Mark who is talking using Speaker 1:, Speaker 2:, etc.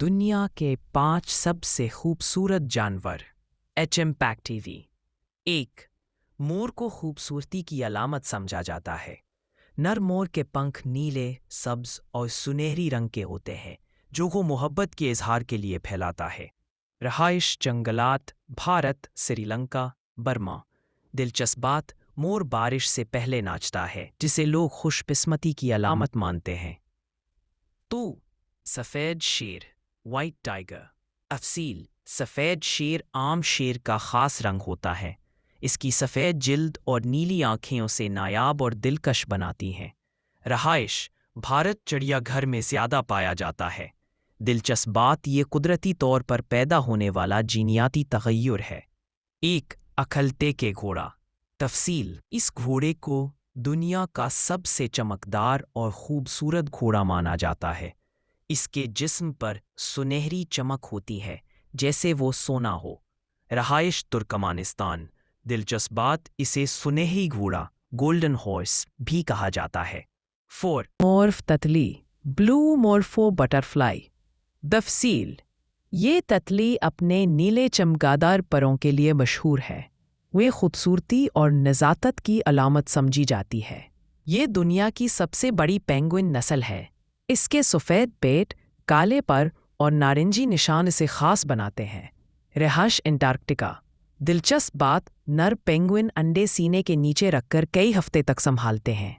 Speaker 1: दुनिया के 5 सबसे खूबसूरत जानवर। HMPAC TV। 1. मोर को खूबसूरती की अलामत समझा जाता है। नर मोर के पंख नीले, सब्ज और सुनहरी रंग के होते हैं, जो वो मोहब्बत के इजहार के लिए फैलाता है। रहाइश जंगलात, भारत, श्रीलंका, बर्मा। दिलचस्प बात, मोर बारिश से पहले नाचता है, जिसे लोग खुशकिस्मती की अलामत मानते हैं। तो सफ़ेद शेर, वाइट टाइगर। अफसील, सफ़ेद शेर आम शेर का ख़ास रंग होता है। इसकी सफ़ेद जिल्द और नीली आँखें उसे नायाब और दिलकश बनाती हैं। रहाइश, भारत चिड़ियाघर में ज़्यादा पाया जाता है। दिलचस्प बात, ये कुदरती तौर पर पैदा होने वाला जीनियाती तग़य्युर है। 1. अखलते के घोड़ा। तफसील, इस घोड़े को दुनिया का सबसे चमकदार और खूबसूरत घोड़ा माना जाता है। इसके जिस्म पर सुनहरी चमक होती है, जैसे वो सोना हो। रहाइश तुर्कमानिस्तान। दिलचस्प बात, इसे सुनहरी घोड़ा, गोल्डन हॉर्स भी कहा जाता है। 4. मॉर्फ ततली, ब्लू मॉर्फो बटरफ्लाई। तफसील, ये ततली अपने नीले चमगादड़ परों के लिए मशहूर है। वे खूबसूरती और नज़ाकत की अलामत समझी जाती है। ये दुनिया की सबसे बड़ी पेंगुइन नस्ल है। इसके सफ़ेद पेट, काले पर और नारंगी निशान इसे ख़ास बनाते हैं। रहाइश अंटार्कटिका। दिलचस्प बात, नर पेंगुइन अंडे सीने के नीचे रखकर कई हफ्ते तक संभालते हैं।